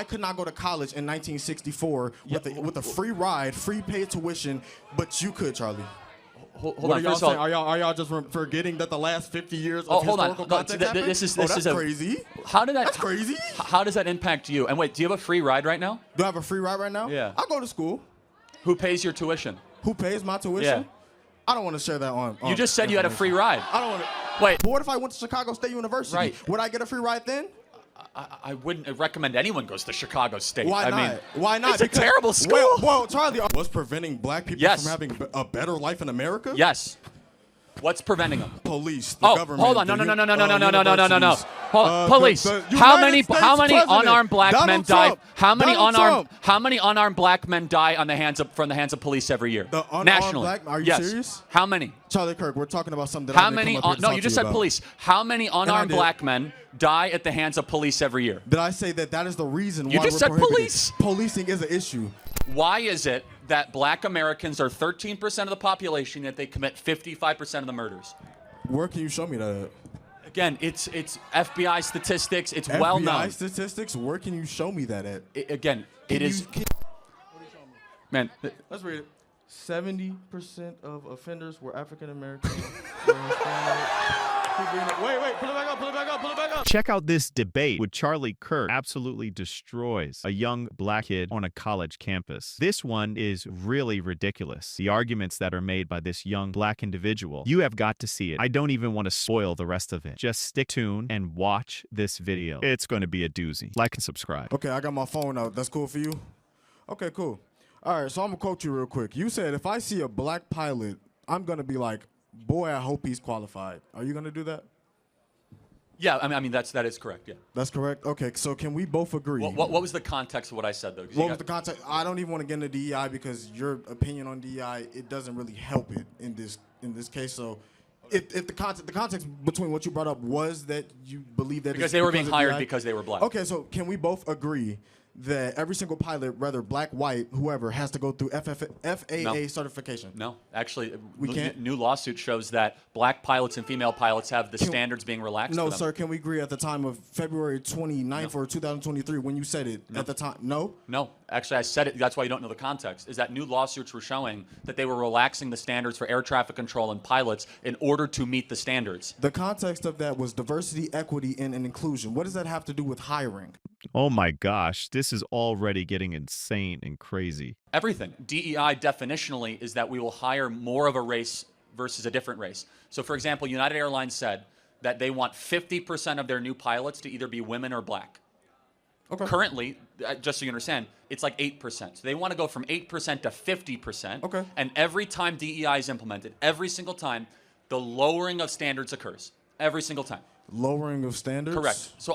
could not go to college in 1964 with a free ride, free paid tuition, but you could, Charlie. Hold what on. are y'all saying? Are y'all just forgetting that the last 50 years of historical context happened? That's crazy. That's crazy. How does that impact you? And wait, do you have a free ride right now? Do I have a free ride right now? Yeah. I go to school. Who pays your tuition? Who pays my tuition? Yeah. I don't want to share that on. You just said you had a free ride. I don't want to. Wait. But what if I went to Chicago State University? Right. Would I get a free ride then? I wouldn't recommend anyone goes to Chicago State. Why not? Why not? It's a terrible school. Well, Charlie, what's preventing black people from having a better life in America? Yes. What's preventing them? Police, the government. Hold on. No. Police. How many unarmed black men die? How many unarmed black men die from the hands of police every year? Nationally. Are you serious? How many? Charlie Kirk, we're talking about something that No, you just said police. How many unarmed black men die at the hands of police every year? Did I say that is the reason why you just said police? Policing is an issue. Why is it that black Americans are 13% of the population, yet they commit 55% of the murders? Where can you show me that? Again, it's FBI statistics. It's FBI well known. FBI statistics? Where can you show me that at? It is. What are you showing me? Man, let's read it. 70% of offenders were African American. Wait, pull it back up. Check out this debate with Charlie Kirk. Absolutely destroys a young black kid on a college campus. This one is really ridiculous. The arguments that are made by this young black individual. You have got to see it. I don't even want to spoil the rest of it. Just stick tuned and watch this video. It's going to be a doozy. Like and subscribe. Okay, I got my phone out. That's cool for you? Okay, cool. All right, so I'm going to quote you real quick. You said, if I see a black pilot, I'm going to be like, boy, I hope he's qualified. Are you going to do that? Yeah, I mean that is correct, yeah. That's correct? Okay, so can we both agree? What was the context of what I said, though? What was the context? I don't even want to get into DEI because your opinion on DEI, it doesn't really help it in this case. So if the context between what you brought up was that you believe that because they were being hired because they were black. Okay, so can we both agree that every single pilot, whether black, white, whoever, has to go through FAA certification? No, actually, we can't. New lawsuit shows that black pilots and female pilots have the standards being relaxed. No, sir. Can we agree at the time of February 29th or 2023 when you said it at the time? No. No, actually, I said it. That's why you don't know the context. Is that new lawsuits were showing that they were relaxing the standards for air traffic control and pilots in order to meet the standards. The context of that was diversity, equity, and inclusion. What does that have to do with hiring? Oh my gosh, this is already getting insane and crazy. Everything. DEI definitionally is that we will hire more of a race versus a different race. So for example, United Airlines said that they want 50% of their new pilots to either be women or black. Okay. Currently, just so you understand, it's like 8%. So they want to go from 8% to 50%. Okay. And every time DEI is implemented, every single time, the lowering of standards occurs. Every single time. Lowering of standards? Correct. So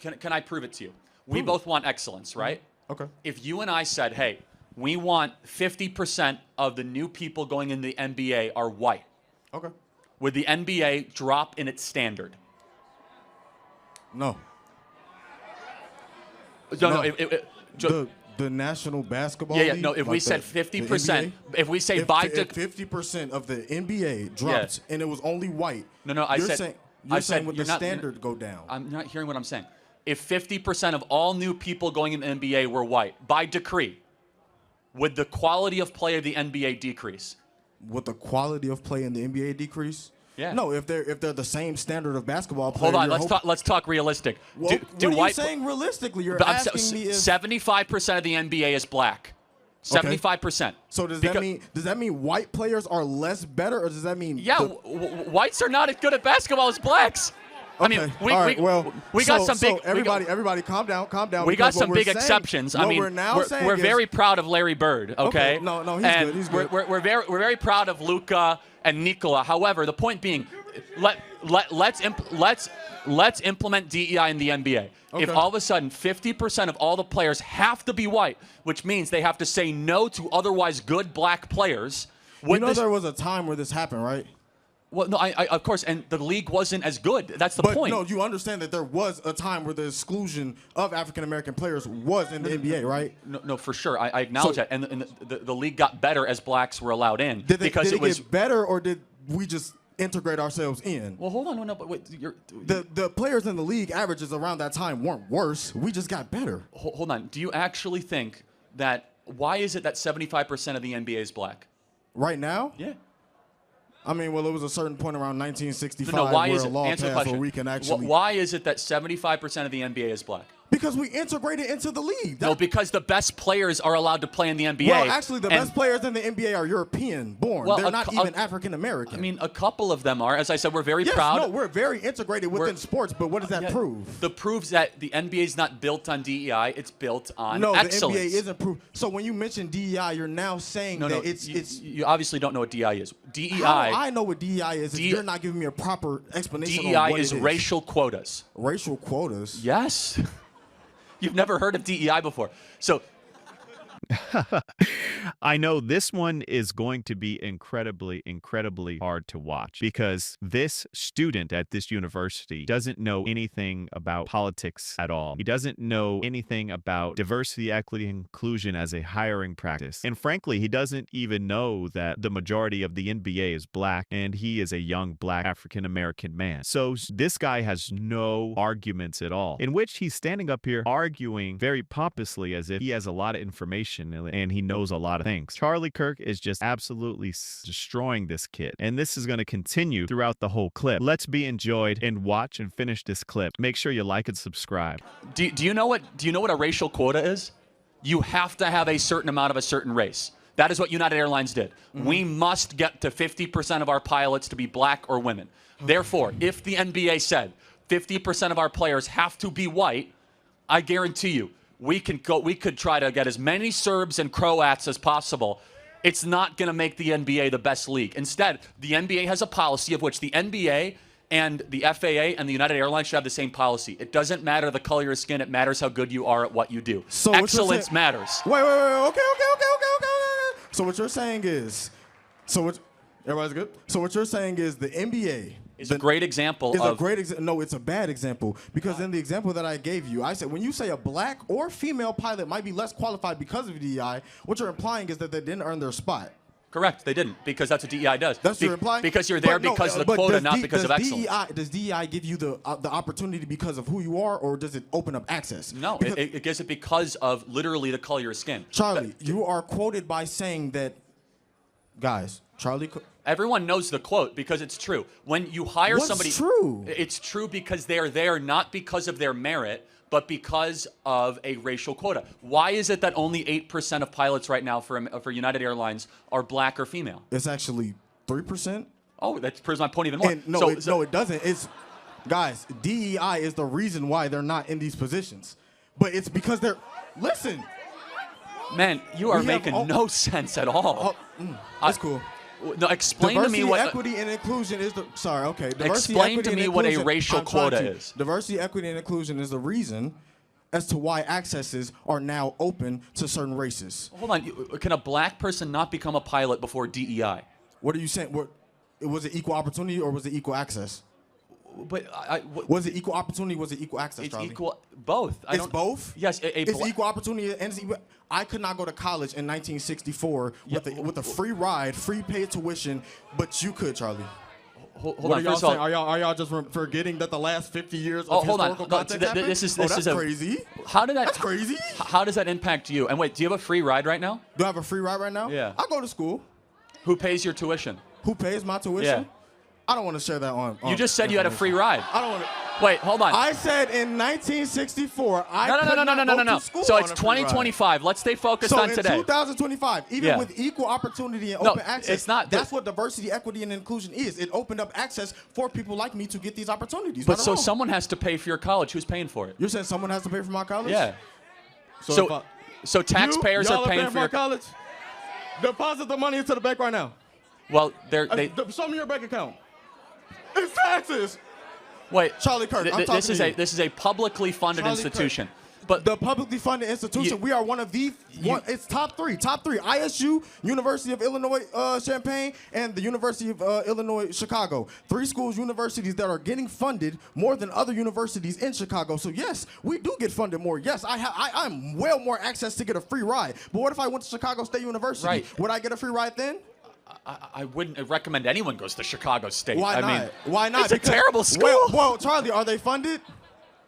can I prove it to you? We both want excellence, right? Okay. If you and I said, hey, we want 50% of the new people going in the NBA are white. Okay. Would the NBA drop in its standard? No. No. The National Basketball League? No, if we said 50%, if we say if 50% of the NBA dropped and it was only white. No, You're saying would the standard go down? I'm not hearing what I'm saying. If 50% of all new people going in the NBA were white, by decree, would the quality of play of the NBA decrease? Would the quality of play in the NBA decrease? Yeah. No, if they're the same standard of basketball play. Hold on, let's talk realistic. Well, what are you saying realistically? You're asking me if 75% of the NBA is black. 75%. So does that mean white players are less better, or does that mean whites are not as good at basketball as blacks? Okay. I mean, we got some big. Everybody, calm down. We got some big exceptions. I mean, we're very proud of Larry Bird. Okay. No, he's good. We're very proud of Luka and Nikola. However, the point being, let's implement DEI in the NBA. Okay. If all of a sudden 50% of all the players have to be white, which means they have to say no to otherwise good black players. There was a time where this happened, right? Well, no, I of course, and the league wasn't as good. That's the point. No, you understand that there was a time where the exclusion of African-American players was in the NBA, right? No, for sure. I acknowledge that. And the league got better as blacks were allowed in. Did it get better, or did we just integrate ourselves in. Well, hold on. No, but wait. The players in the league averages around that time weren't worse. We just got better. Hold on. Do you actually think that, why is it that 75% of the NBA is black? Right now? Yeah. I mean, well, it was a certain point around 1965 No, why where is a it? law Answer the passed question. where we can actually... Why is it that 75% of the NBA is black? Because we integrated into the league. No, because the best players are allowed to play in the NBA. Well, actually, the best players in the NBA are European born. Well, They're not even African American. I mean, a couple of them are. As I said, we're very yes, proud. No, we're very integrated within sports, but what does that prove? That proves that the NBA is not built on DEI, it's built on excellence. No, the NBA isn't proof. So when you mention DEI, you're now saying that it's... You obviously don't know what DEI is. DEI... How I know what DEI is if you're not giving me a proper explanation on what DEI it is. is racial quotas. Racial quotas? Yes. You've never heard of DEI before. So I know this one is going to be incredibly, incredibly hard to watch because this student at this university doesn't know anything about politics at all. He doesn't know anything about diversity, equity, and inclusion as a hiring practice. And frankly, he doesn't even know that the majority of the NBA is black and he is a young black African-American man. So this guy has no arguments at all, in which he's standing up here arguing very pompously as if he has a lot of information and he knows a lot of things. Charlie Kirk is just absolutely destroying this kid. And this is going to continue throughout the whole clip. Let's be enjoyed and watch and finish this clip. Make sure you like and subscribe. do you know what a racial quota is? You have to have a certain amount of a certain race. That is what United Airlines did. Mm-hmm. We must get to 50% of our pilots to be black or women. Therefore, if the NBA said 50% of our players have to be white, I guarantee you, we could try to get as many Serbs and Croats as possible. It's not going to make the NBA the best league. Instead, the NBA has a policy of which the NBA and the FAA and the United Airlines should have the same policy. It doesn't matter the color of your skin. It matters how good you are at what you do. So excellence matters. Wait. Okay. So what you're saying is, everybody's good? So what you're saying is the NBA... It's a great example No, it's a bad example. Because in the example that I gave you, I said when you say a black or female pilot might be less qualified because of DEI, what you're implying is that they didn't earn their spot. Correct, they didn't, because that's what DEI does. That's what you're implying? Because you're there because of the quota, not because of excellence. Does DEI give you the opportunity because of who you are, or does it open up access? No, it gives it because of literally the color of your skin. Charlie, you are quoted by saying that, guys, Charlie... Everyone knows the quote because it's true. When you hire somebody... What's true? It's true because they're there not because of their merit, but because of a racial quota. Why is it that only 8% of pilots right now for United Airlines are black or female? It's actually 3%. Oh, that proves my point even more. And no, it doesn't. It's... Guys, DEI is the reason why they're not in these positions. But it's because they're... Listen! Man, you are making no sense at all. That's cool. No, explain to me what... Diversity, equity, and inclusion is the... Sorry, okay. Explain to me what a racial quota is. Diversity, equity, and inclusion is the reason as to why accesses are now open to certain races. Hold on. Can a black person not become a pilot before DEI? What are you saying? Was it equal opportunity or was it equal access? But was it equal opportunity? Was it equal access? It's Charlie? equal. Both. It's both. Yes, it's equal opportunity and it's equal. I could not go to college in 1964 with a free ride, free paid tuition, but you could, Charlie. Hold on. First of all, are y'all just forgetting that the last 50 years of historical context happened? That's crazy. That's crazy. How does that impact you? And wait, do you have a free ride right now? Do I have a free ride right now? Yeah. I go to school. Who pays your tuition? Who pays my tuition? Yeah. I don't want to share that on. You just said you had a free ride. I don't want to. Wait, hold on. I said in 1964, No. So it's 2025. Let's stay focused on today. So in 2025, even with equal opportunity and open access, it's not. That's what diversity, equity, and inclusion is. It opened up access for people like me to get these opportunities. But so someone has to pay for your college. Who's paying for it? You're saying someone has to pay for my college? Yeah. So taxpayers are paying for your college. Deposit the money into the bank right now. Well, show me your bank account. It's taxes. Wait, Charlie Kirk. This is a publicly funded institution. But the publicly funded institution, we are one of the. It's top three. ISU, University of Illinois Champaign, and the University of Illinois Chicago. 3 schools, universities that are getting funded more than other universities in Chicago. So yes, we do get funded more. Yes, I'm well more access to get a free ride. But what if I went to Chicago State University? Right. Would I get a free ride then? I wouldn't recommend anyone goes to Chicago State. Why not? I mean, why not? It's a terrible school. Well, Charlie, are they funded?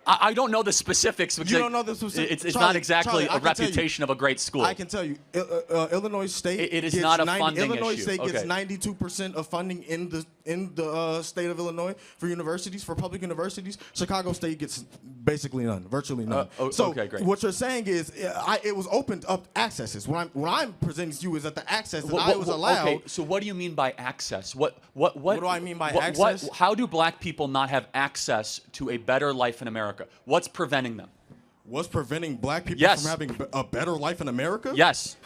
I don't know the specifics. You don't know the specifics. It's Charlie, not exactly Charlie, a reputation of a great school. I can tell you, Illinois State. It is not a funding Illinois issue. State gets Okay. 92% of funding in the state of Illinois for universities, for public universities. Chicago State gets basically none, virtually none. So okay, great. what you're saying is, it was opened up accesses. What I'm presenting to you is that the access that I was allowed. Okay, so what do you mean by access? What do I mean by access? How do black people not have access to a better life in America? What's preventing them? What's preventing black people Yes. from having a better life in America? Yes.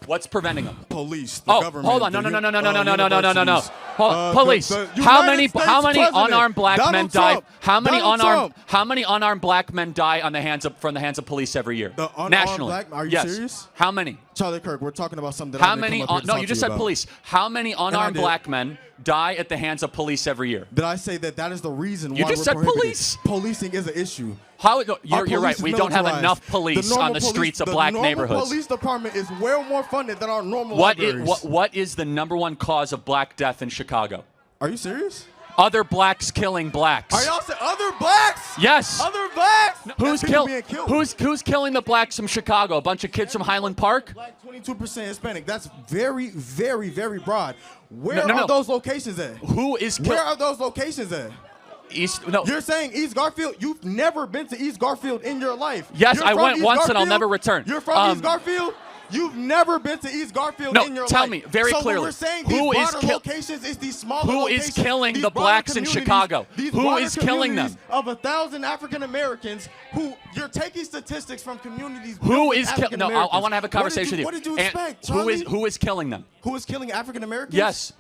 What's preventing them? Police, the government. Hold on. No. Universities. Hold on. Police. the How United many States unarmed black Donald men die? Trump. How many Donald unarmed black men die on from the hands of police every year? The unarmed Nationally. black- are you yes. serious? How many? Charlie Kirk, we're talking about something that How I didn't many? come up here to No, talk you to just said about. police. How many unarmed did. black men die at the hands of police every year? Did I say that is the reason You why just we're said prohibited? police. Policing is an issue. How? No, Our you're right. police is We don't have militarized. enough police on the streets of black The normal neighborhoods. police department is way more funded than our normal libraries. What is the #1 cause of black death in Chicago? Are you serious? Other blacks killing blacks. Are y'all saying other blacks? Yes. Other blacks? Who's being killed? Who's killing the blacks from Chicago? A bunch of kids from Highland Park? Black, 22% Hispanic. That's very, very, very broad. Where No. are those locations at? Who is Where are those locations at? East? No. You're saying East Garfield? You've never been to East Garfield in your life. Yes, You're I from went East once and I'll Garfield? never return. You're from East Garfield? You've never been to East Garfield No, in your life. tell me very so clearly. When we're saying Who these is broader kill- locations, it's these smaller Who locations. is killing these the broader blacks in communities, Chicago? these Who broader is killing them? communities Of 1,000 African Americans who you're taking statistics from communities. Who built is with killing? No, I African-Americans. want to have a conversation with you. What did you And expect, Charlie? who is killing them? Who is killing African Americans? Yes.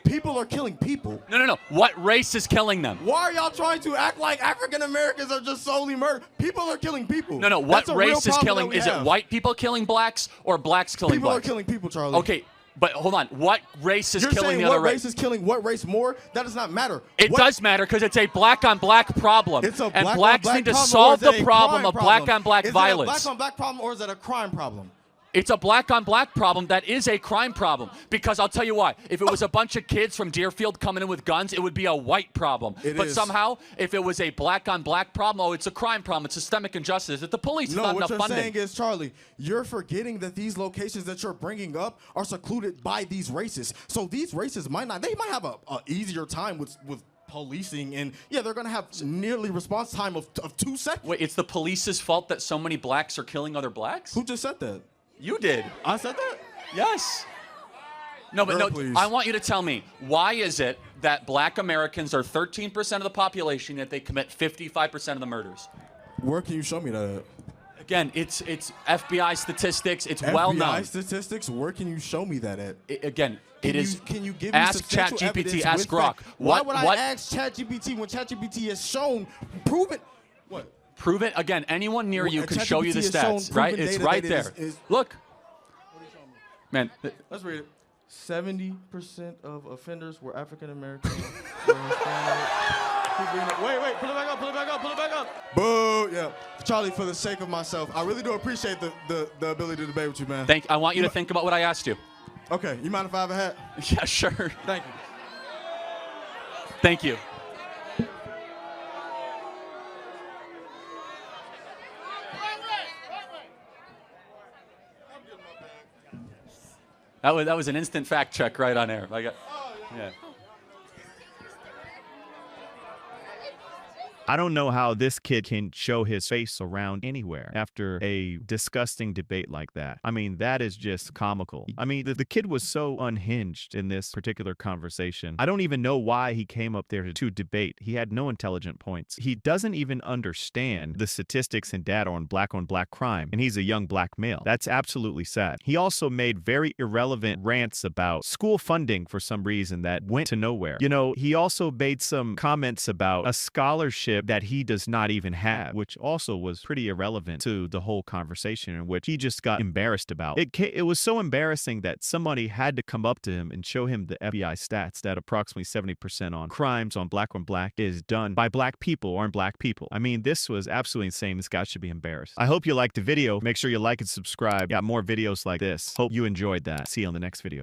People are killing people. No. What race is killing them? Why are y'all trying to act like African Americans are just solely murdered? People are killing people. No. What That's a real race is problem killing? that we Is it have. white people killing blacks or blacks killing People blacks? are killing people, Charlie. Okay, but hold on. What race is You're killing saying the what other race is killing what race more? That does not matter. It What- does matter because it's a black on black problem. It's a and black blacks on black need to problem, solve or is it the a problem crime of black on black Is violence. it a black on black problem or is it a crime problem? It's a black on black problem that is a crime problem. Because I'll tell you why. If it was a bunch of kids from Deerfield coming in with guns, it would be a white problem. But is. somehow, if it was a black on black problem, oh, it's a crime problem. It's systemic injustice. It's the police. It's No, not what enough you're funding. saying is, Charlie, you're forgetting that these locations that you're bringing up are secluded by these races. So these races might have a easier time with policing, and yeah, they're gonna have nearly response time of 2 seconds. Wait, it's the police's fault that so many blacks are killing other blacks? Who just said that? You did. I said that? Yes. No, but Girl, no, please. I want you to tell me, why is it that black Americans are 13% of the population, yet they commit 55% of the murders? Where can you show me that at? Again, it's FBI statistics. It's well known. FBI statistics? Where can you show me that at? Can you give me Ask substantial ChatGPT, evidence ask with Grok. that? Why would What? I ask ChatGPT when ChatGPT has shown, proven, what? Prove it again. Anyone near you can ChatGPT show you the has shown stats, right? proven It's data right that there. is- Look, man. Let's read it. 70% of offenders were African American. Wait, pull it back up. Boo, yeah. Charlie, for the sake of myself, I really do appreciate the ability to debate with you, man. I want you to think about what I asked you. Okay, you mind if I have a hat? Yeah, sure. Thank you. Thank you. That was an instant fact check right on air. Yeah. I don't know how this kid can show his face around anywhere after a disgusting debate like that. I mean, that is just comical. I mean, the kid was so unhinged in this particular conversation. I don't even know why he came up there to debate. He had no intelligent points. He doesn't even understand the statistics and data on black crime, and he's a young black male. That's absolutely sad. He also made very irrelevant rants about school funding for some reason that went to nowhere. You know, he also made some comments about a scholarship that he does not even have, which also was pretty irrelevant to the whole conversation, in which he just got embarrassed about. It was so embarrassing that somebody had to come up to him and show him the FBI stats that approximately 70% on crimes on black is done by black people or on black people. I mean, this was absolutely insane. This guy should be embarrassed. I hope you liked the video. Make sure you like and subscribe. Got more videos like this. Hope you enjoyed that. See you on the next video.